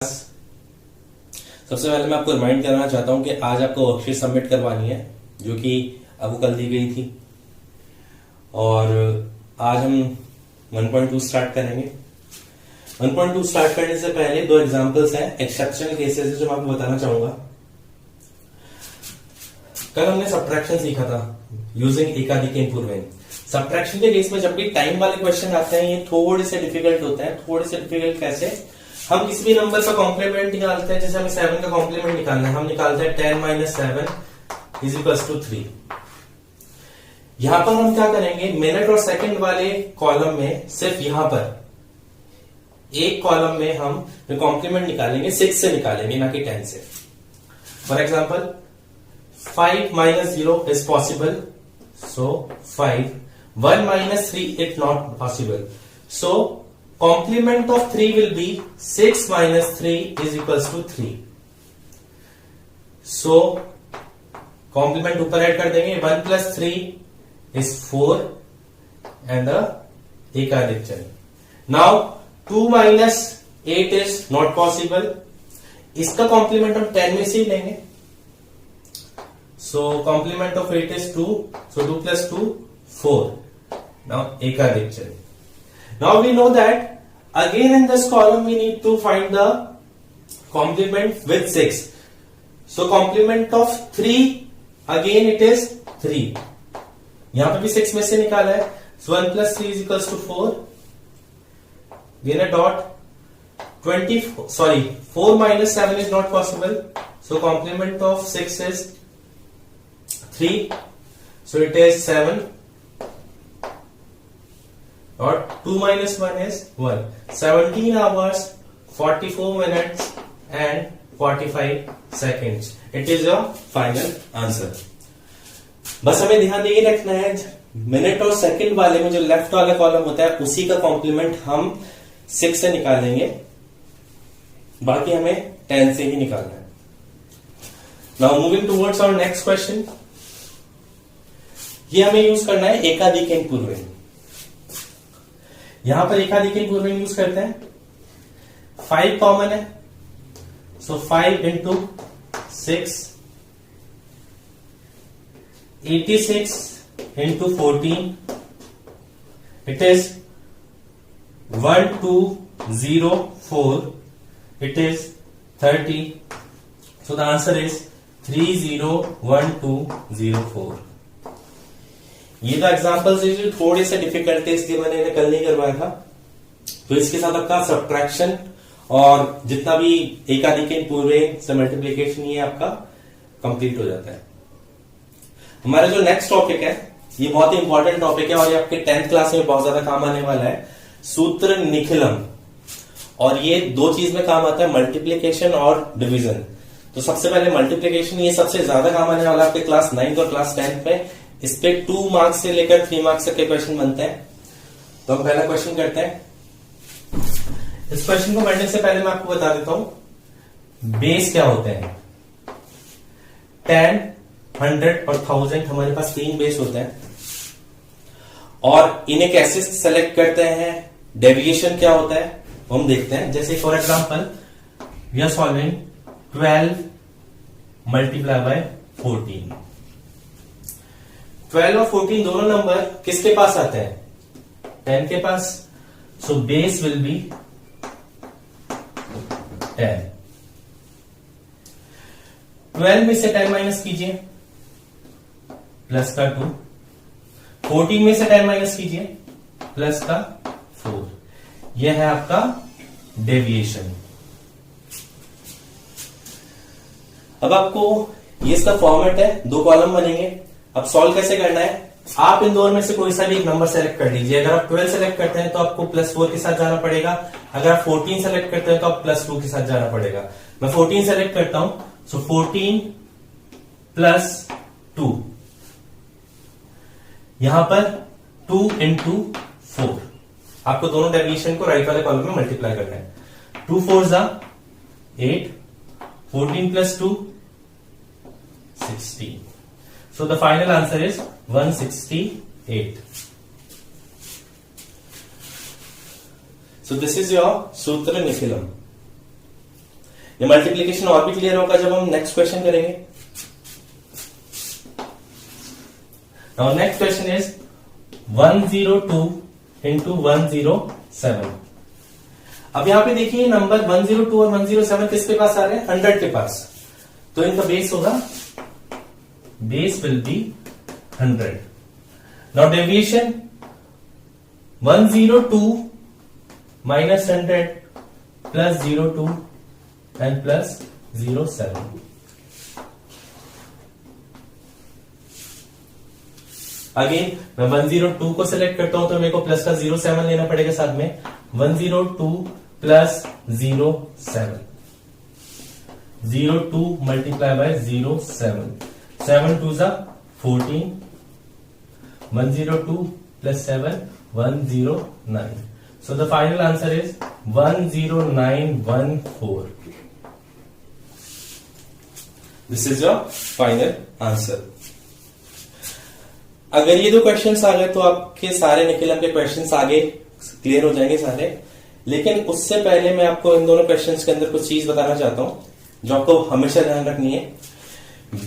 सबसे पहले मैं आपको रिमाइंड करना चाहता हूं कि आज आपको वर्कशीट सबमिट करवानी है जो कि आपको कल दी गई थी और आज हम 1.2 स्टार्ट करेंगे। 1.2 स्टार्ट करने से पहले दो एग्जांपल्स हैं, एक्सेप्शनल केसेस है जो मैं आपको बताना चाहूंगा। कल हमने सब्ट्रैक्शन सीखा था यूजिंग एकाधिक पूर्वेन। सब्ट्रैक्शन के केस में जब भी टाइम वाले क्वेश्चन आते हैं ये थोड़े से डिफिकल्ट होते हैं। थोड़े से डिफिकल्ट कैसे? हम किसी भी नंबर का कॉम्प्लीमेंट निकालते हैं, जैसे हमें 7 का कॉम्प्लीमेंट निकालना है, हम निकालते हैं 10 - 7 = 3। यहां पर हम क्या करेंगे, मिनट और सेकंड वाले कॉलम में सिर्फ यहां पर एक कॉलम में हम कॉम्प्लीमेंट निकालेंगे 6 से निकालेंगे, ना कि 10 से। For example 5 - 0 is possible, so 5। 1 - 3 it not possible, so complement of 3 will be 6 - 3 = 3. So complement ऊपर ऐड कर देंगे, 1 + 3 is 4 and the एकाधिक चल। Now 2 - 8 is not possible. इसका कॉम्प्लीमेंट हम 10 में से ही लेंगे, so complement of 8 is 2, so 2 + 2 4. Now एकाधिक चल। Now we know that again in this column we need to find the complement with 6. So complement of 3 again it is 3. यहां पर भी 6 में से निकाला है, so 1 + 3 = 4. Again a dot. 4 - 7 is not possible, so complement of 6 is 3, so it is 7. और 2 - 1 is 1. 17 hours 44 minutes and 45 seconds. It is your final answer. बस हमें ध्यान ये रखना है, मिनट और सेकंड वाले में जो लेफ्ट वाला कॉलम होता है उसी का कॉम्प्लीमेंट हम 6 से निकालेंगे, बाकी हमें 10 से ही निकालना है। Now moving towards our next question. ये हमें यूज करना है एकाधिक पूर्वेन। यहां पर एकाधिक पूर्वेन यूज करते हैं, 5 कॉमन है, सो 5 × 6, 86 × 14, it is 1204, it is 30, so the answer is 301204. ये तो एग्जाम्पल से जो थोड़े से डिफिकल्ट है इसलिए मैंने कल नहीं करवाया था। तो इसके साथ आपका सब्ट्रैक्शन और जितना भी एकाधिक पूर्वेन से मल्टीप्लीकेशन ये आपका कंप्लीट हो जाता है। हमारा जो नेक्स्ट टॉपिक है ये बहुत ही इंपॉर्टेंट टॉपिक है और ये आपके 10th क्लास में बहुत ज्यादा काम आने वाला है, सूत्र निखिलम। और ये दो चीज में काम आता है, मल्टीप्लीकेशन और डिवीजन। तो सबसे पहले मल्टीप्लीकेशन, ये सबसे ज्यादा काम आने वाला है आपके क्लास 9th और क्लास 10th में। इस पे 2 मार्क्स से लेकर 3 मार्क्स तक के क्वेश्चन बनते हैं। तो हम पहला क्वेश्चन करते हैं। इस क्वेश्चन को पढ़ने से पहले मैं आपको बता देता हूं बेस क्या होते हैं। 10, 100 और 1000 हमारे पास 3 बेस होते हैं और इन्हें कैसे सेलेक्ट करते हैं, डेविएशन क्या होता है वो हम देखते हैं। जैसे for example we are solving 12 × 14। 12 और 14 दोनों नंबर किसके पास आते हैं, 10 के पास, सो बेस विल बी 10। 12 में से 10 माइनस कीजिए, प्लस का 2। 14 में से 10 माइनस कीजिए, प्लस का 4। यह है आपका डेविएशन। अब आपको ये इसका फॉर्मेट है, 2 कॉलम बनेंगे। अब सॉल्व कैसे करना है, आप इन दोनों में से कोई सा भी एक नंबर सेलेक्ट कर लीजिए। अगर आप 12 सेलेक्ट करते हैं तो आपको +4 के साथ जाना पड़ेगा। अगर आप 14 सेलेक्ट करते हैं तो आप +2 के साथ जाना पड़ेगा। मैं 14 सेलेक्ट करता हूं, सो 14 + 2। यहां पर 2 × 4, आपको दोनों डेविएशन को राइट वाले कॉलम में मल्टीप्लाई करना है। 2 × 4 = 8, 14 + 2 16. So the final answer is 168. So this is your Sutra Nikhilam. ये मल्टीप्लीकेशन और भी क्लियर होगा जब हम नेक्स्ट क्वेश्चन करेंगे। Now next question is 102 into 107। अब यहां पे देखिए नंबर 102 और 107 किसके पास आ रहे हैं? 100 के पास। तो इनका बेस होगा, base will be 100। Now deviation 102 minus 100 plus 02 and plus 07। Again मैं 102 को सिलेक्ट करता हूं तो मेरे को प्लस का 07 लेना पड़ेगा साथ में। 102 प्लस 07, 02 मल्टीप्लाई बाय 07, 7 2 जा 14, 102 plus 7 109। So the final answer is 10914. This is your final answer. अगर ये दो क्वेश्चंस आ गए तो आपके सारे निखिलम के क्वेश्चंस आगे क्लियर हो जाएंगे सारे। लेकिन उससे पहले मैं आपको इन दोनों क्वेश्चंस के अंदर कुछ चीज बताना चाहता हूं जो आपको हमेशा ध्यान रखनी है।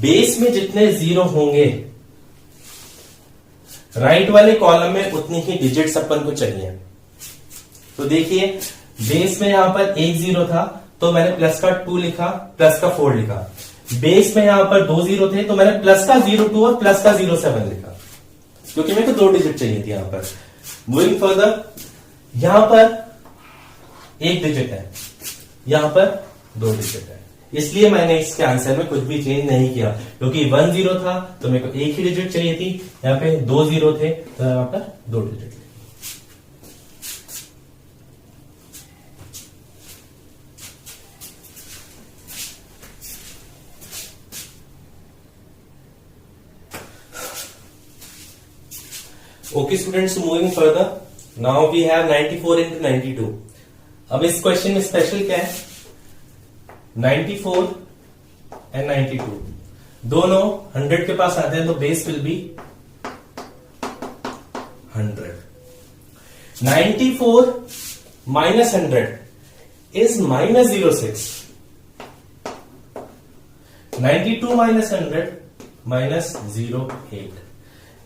बेस में जितने जीरो होंगे राइट वाले कॉलम में उतनी ही डिजिट्स अपन को चाहिए। तो देखिए बेस में यहां पर एक जीरो था तो मैंने प्लस का 2 लिखा, प्लस का 4 लिखा। बेस में यहां पर 2 जीरो थे तो मैंने प्लस का 02 और प्लस का 07 लिखा, क्योंकि मेरे को 2 डिजिट चाहिए थी यहां पर। मूविंग फर्दर, यहां पर 1 डिजिट है, यहां पर 2 डिजिट है, इसलिए मैंने इसके आंसर में कुछ भी चेंज नहीं किया। क्योंकि 1 जीरो था तो मेरे को 1 ही डिजिट चाहिए थी, यहां पे 2 जीरो थे तो यहां पर 2 digit. Okay students, moving further, now we have 94 into 92। अब इस क्वेश्चन में स्पेशल क्या है? 94 एंड 92 दोनों 100 के पास आते हैं तो base will be 100। 94 minus 100 is minus 06। 92 minus 100 minus 08।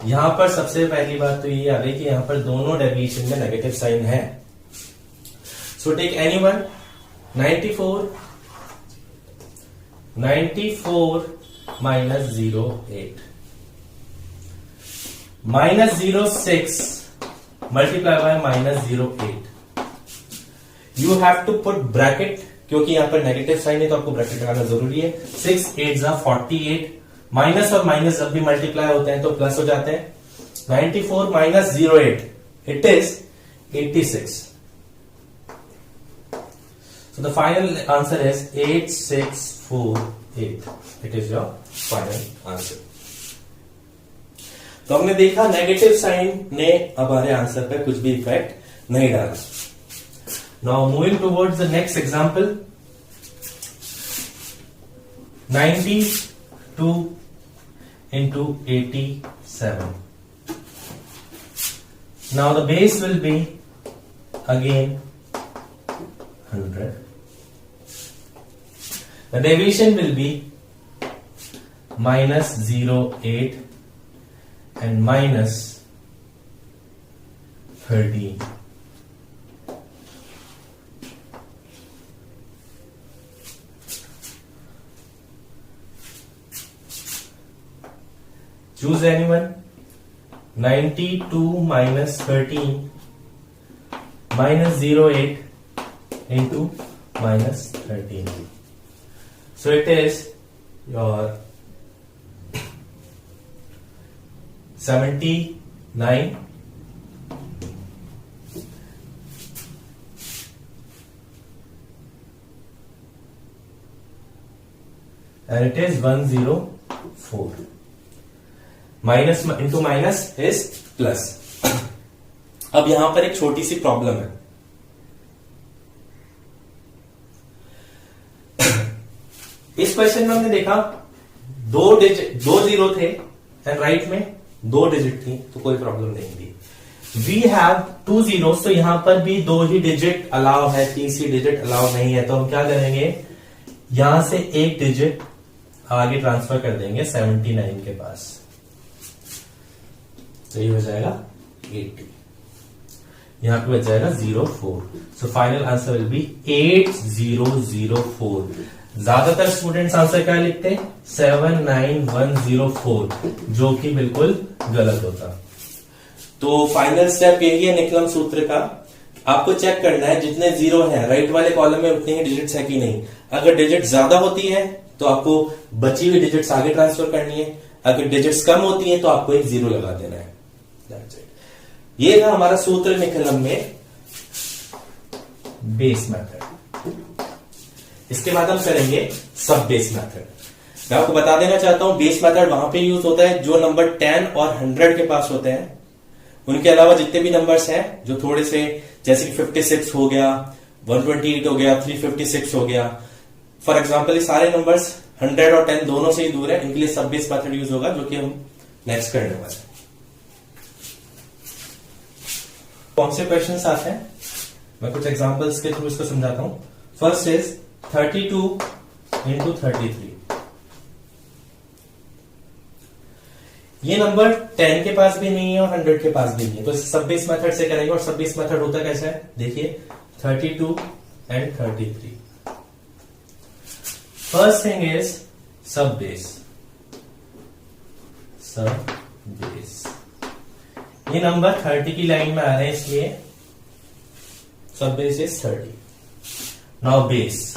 यहां पर सबसे पहली बात तो ये आ गई कि यहां पर दोनों डेविएशन में नेगेटिव साइन है। So take anyone. 94 minus 08 minus 06 multiply by minus 08। You have to put bracket, क्योंकि यहां पर नेगेटिव साइन है तो आपको ब्रैकेट लगाना जरूरी है। 6 8 48, माइनस और माइनस जब भी मल्टीप्लाई होते हैं तो प्लस हो जाते हैं। 94 minus 08 it is 86। So the final answer is 8648। It is your final answer. तो हमने देखा नेगेटिव साइन ने हमारे आंसर पर कुछ भी इफेक्ट नहीं डाला। Now moving towards the next example. 92 into 87. Now the base will be again 100. The deviation will be minus 08 and minus 13. Choose anyone. 92 minus 13 minus 08 into minus 13. So it is your 79 and it is 104. Minus into minus is plus. अब यहां पर एक छोटी सी problem है। इस question में हमने देखा 2 जीरो थे एंड राइट में 2 डिजिट थी तो कोई प्रॉब्लम नहीं थी। वी हैव 2 जीरो, तो यहां पर भी 2 ही डिजिट अलाउ है, तीसरी डिजिट अलाउ नहीं है। तो हम क्या करेंगे, यहां से एक डिजिट आगे ट्रांसफर कर देंगे 79 के पास, तो ये हो जाएगा 80, यहां पे बच जाएगा 04। So final answer will be 8004। ज्यादातर स्टूडेंट्स आंसर क्या लिखते हैं 79104, जो कि बिल्कुल गलत होता। तो फाइनल स्टेप यही है निकलम सूत्र का, आपको चेक करना है जितने जीरो हैं राइट वाले कॉलम में उतने ही डिजिट्स है कि नहीं। अगर डिजिट ज्यादा होती है तो आपको बची हुई डिजिट्स आगे ट्रांसफर करनी है, अगर डिजिट्स कम होती है तो आपको एक जीरो लगा देना है। ये था हमारा सूत्र निकलम में बेस मेथड। इसके बाद हम करेंगे सब बेस मेथड। मैं आपको बता देना चाहता हूं बेस मेथड वहां पे यूज होता है जो नंबर 10 और 100 के पास होते हैं। उनके अलावा जितने भी नंबर्स हैं जो थोड़े से, जैसे कि 56 हो गया, 128 हो गया, 356 हो गया, फॉर एग्जाम्पल ये सारे नंबर्स 100 और 10 दोनों से ही दूर है, इनके लिए सब बेस मेथड यूज होगा, जो कि हम नेक्स्ट करने वाले हैं। कौन से क्वेश्चंस आते हैं मैं कुछ एग्जांपल्स के थ्रू इसको समझाता हूं। First is 32 into 33। ये नंबर 10 के पास भी नहीं है और 100 के पास भी नहीं है, तो सब बेस मेथड से करेंगे। और सब बेस मेथड होता कैसा है देखिए, 32 एंड 33। फर्स्ट थिंग इज सब बेस। ये नंबर 30 की लाइन में आ रहे हैं, इसलिए सब बेस इज 30। नाउ बेस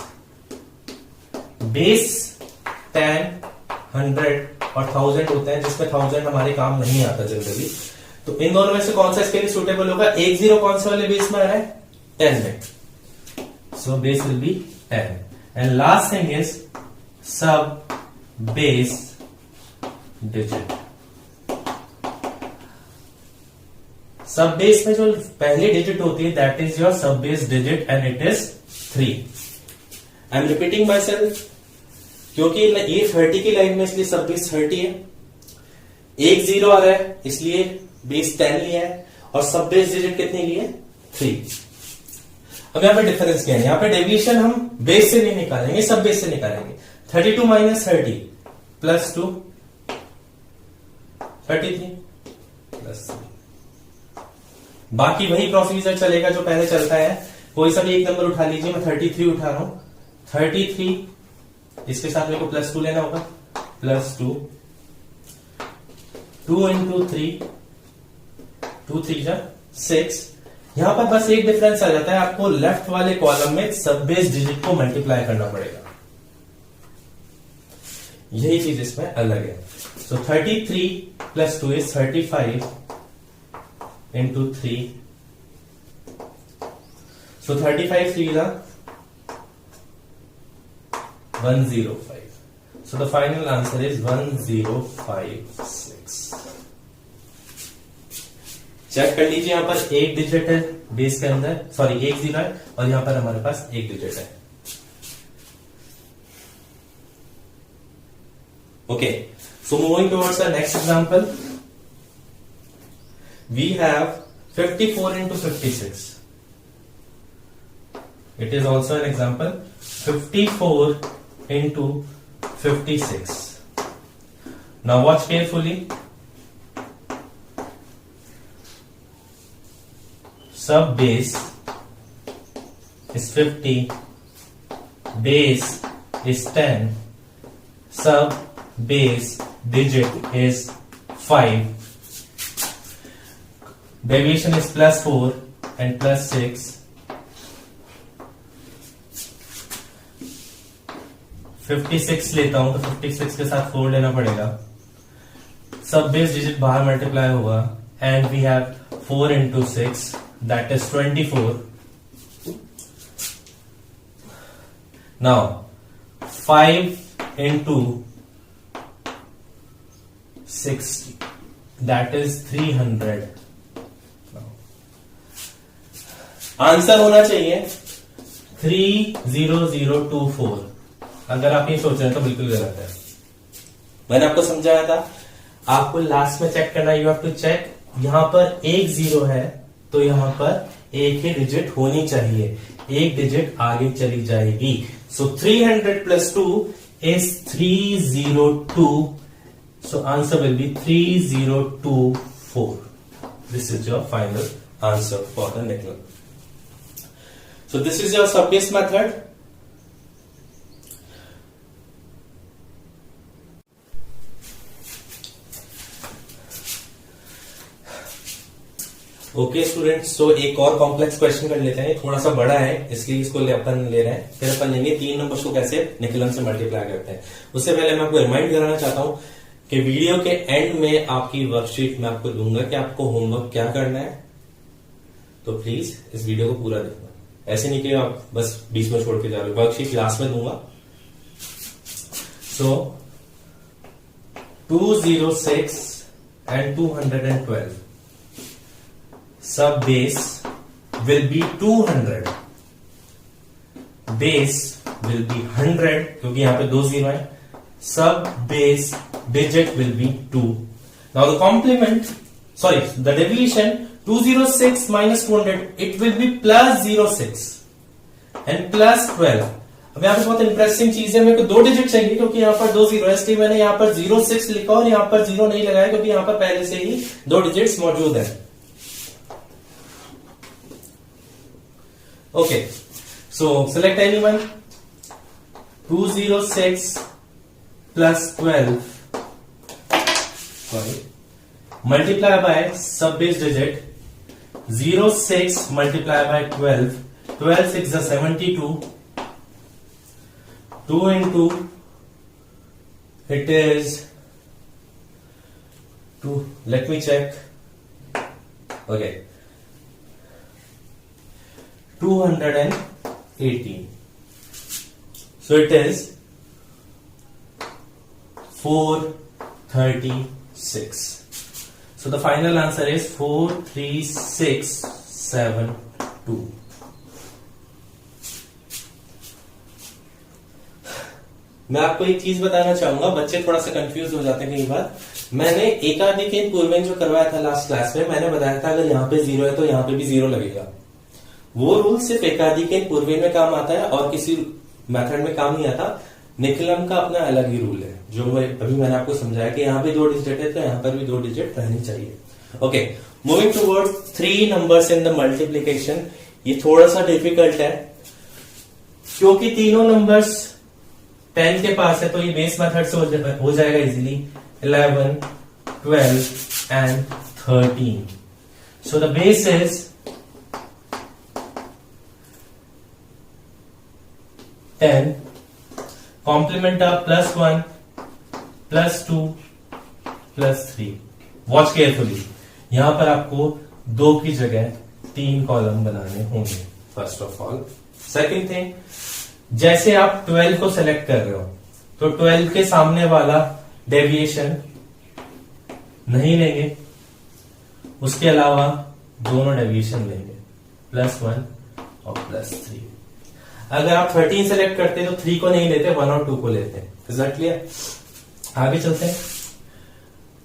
10, 100 और 1000 होते हैं, जिसमें 1000 हमारे काम नहीं आता जनरली। तो इन दोनों में से कौन सा इसके लिए सुटेबल होगा? एक जीरो कौन से वाले बेस में आ रहा है? 10 में। So base will be 10। And last thing is सब बेस डिजिट। सब बेस में जो पहली डिजिट होती है दैट इज योर सब base digit and it is 3। I am repeating my self क्योंकि ये 30 की लाइन में, इसलिए सब बेस 30 है। एक जीरो आ रहा है इसलिए बेस 10 लिया है, और सब बेस डिजिट कितनी ली है? 3। अब यहां पे डिफरेंस क्या है? यहां पे डेविएशन हम बेस से नहीं निकालेंगे, सब बेस से निकालेंगे। 32 माइनस 30 प्लस 2, 33 प्लस 3। बाकी वही प्रोसीजर चलेगा जो पहले चलता है। कोई सा भी एक नंबर उठा लीजिए, मैं 33 उठा रहा हूं। 33 इसके साथ मेरे को प्लस 2 लेना होगा, प्लस 2 इंटू 3, 2 3 जा 6। यहां पर बस एक डिफरेंस आ जाता है, आपको लेफ्ट वाले कॉलम में सब बेस डिजिट को मल्टीप्लाई करना पड़ेगा, यही चीज इसमें अलग है। सो 33 plus 2 is 35 into 3. So 35 3 is 105. So the final answer is 1056. Check कर लीजिए, यहां पर एक डिजिट है बेस के अंदर, सॉरी एक जीरो है, और यहां पर हमारे पास एक डिजिट है। Okay, so moving towards the next example. We have 54 into 56. It is also an example. 54 into 56. Now watch carefully. Sub base is 50. Base is 10. Sub base digit is 5. Deviation is plus 4 and plus 6. 56 लेता हूं तो 56 के साथ 4 लेना पड़ेगा। सब base digit बाहर multiply होगा, and we have 4 into 6 that is 24. Now 5 into 60 that is 300. Answer होना चाहिए 30024। अगर आप ये सोच रहे हैं तो बिल्कुल गलत है। मैंने आपको समझाया था, आपको लास्ट में चेक करना, यू हैव टू चेक। यहां पर एक जीरो है तो यहां पर एक ही डिजिट होनी चाहिए, एक डिजिट आगे चली जाएगी। So 300 plus 2 is 302. So answer will be 3024. This is your final answer for the nickel. So this is your sub-base method. Okay students, so एक और कॉम्प्लेक्स क्वेश्चन कर लेते हैं, थोड़ा सा बड़ा है इसलिए इसको अपन ले रहे हैं। फिर अपन लेंगे 3 नंबर्स को कैसे निकलन से मल्टीप्लाई करते हैं। उससे पहले मैं आपको रिमाइंड कराना चाहता हूं कि वीडियो के एंड में आपकी वर्कशीट में आपको दूंगा कि आपको होमवर्क क्या करना है, तो प्लीज इस वीडियो को पूरा देखना। ऐसे नहीं कि आप बस बीच में छोड़ के जा रहे हो, वर्कशीट लास्ट में दूंगा। सो 206 and 212 sub base will be 200, base will be 100 क्योंकि यहां पे 2 0 है, sub base digit will be 2. Now the complement, sorry, the deviation 206 minus 200, it will be plus 06 and plus 12. अब यहां पे बहुत इंटरेस्टिंग चीज है, मेरे को 2 डिजिट चाहिए क्योंकि यहां पर 2 0 है, इसलिए मैंने यहां पर 06 लिखा और यहां पर 0 नहीं लगाया क्योंकि यहां पर पहले से ही 2 डिजिट्स मौजूद है। Okay, so select anyone. 206 plus 12, sorry, multiply by sub base digit 06 multiply by 12, 12 6 is 72, 2 into it is 2, let me check, okay, 218. So it is 436. So the final answer is 43672. मैं आपको एक चीज बताना चाहूंगा, बच्चे थोड़ा सा कंफ्यूज हो जाते हैं कई बार। मैंने एकाधिक पूर्वेन जो करवाया था लास्ट क्लास में, मैंने बताया था अगर यहाँ पे 0 है तो यहाँ पे भी 0 लगेगा। वो रूल सिर्फ एकाधिक पूर्वेन में काम आता है और किसी मेथड में काम नहीं आता। निकलम का अपना अलग ही रूल है, जो अभी मैंने आपको समझाया कि यहाँ पे 2 डिजिट है तो यहाँ पर भी 2 डिजिट रहनी चाहिए। Okay, moving toward 3 numbers in the multiplication. ये थोड़ा सा डिफिकल्ट है क्योंकि तीनों नंबर्स 10 के पास है, तो ये बेस मेथड से हो जाएगा easily. 11, 12 and 13. So the base is 10, complement of +1, +2, +3. Watch carefully, यहां पर आपको 2 की जगह 3 कॉलम बनाने होंगे first of all. Second thing, जैसे आप 12 को सेलेक्ट कर रहे हो तो 12 के सामने वाला डेविएशन नहीं लेंगे, उसके अलावा दोनों डेविएशन लेंगे, +1 और +3। अगर आप 13 सेलेक्ट करते हैं तो 3 को नहीं लेते, 1 और 2 को लेते हैं। Is that clear? आगे चलते हैं।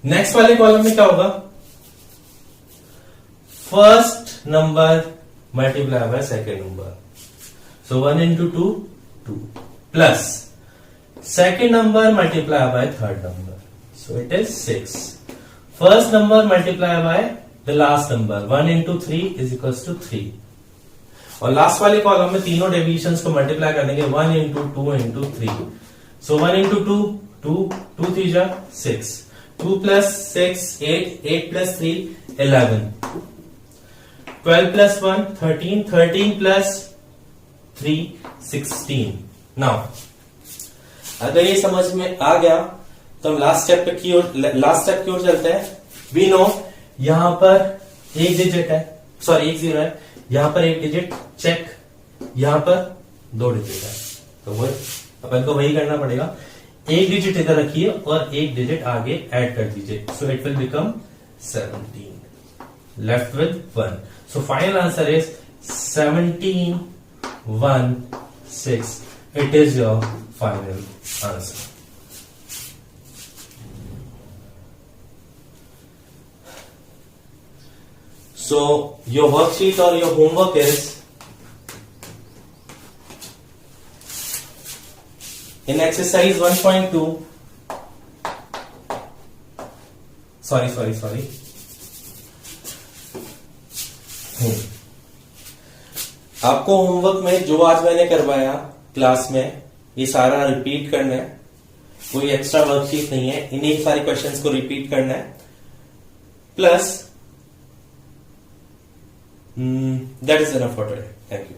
नेक्स्ट वाले कॉलम में क्या होगा? First number multiply by second number, so 1 into 2, 2 plus second number multiply by third number, so it is 6. First number multiply by the last number, 1 into 3 is equals to 3. और last वाले column में तीनों deviations को multiply करेंगे, 1 into 2 into 3. सो 1 into 2, 2, 2 3 जा 6, 2 plus 6, 8, 8 plus 3, 11, 12 plus 1, 13, 13 plus 3, 16. Now अगर ये समझ में आ गया तो हम लास्ट स्टेप की ओर चलते हैं। वी नो यहां पर एक डिजिट है, सॉरी 1 0 है, यहां पर एक डिजिट चेक, यहां पर 2 डिजिट है, तो वो अपन को वही करना पड़ेगा। एक डिजिट इधर रखिए और एक डिजिट आगे ऐड कर दीजिए, so it will become 17, left with 1. So final answer is 17, 1, 6. It is your final answer. So your worksheet or your homework is In exercise 1.2, sorry. आपको होमवर्क में जो आज मैंने करवाया क्लास में, ये सारा रिपीट करना है। कोई एक्स्ट्रा वर्कशीट नहीं है, इन्हीं सारे क्वेश्चंस को रिपीट करना है। Plus that is enough for today. Thank you.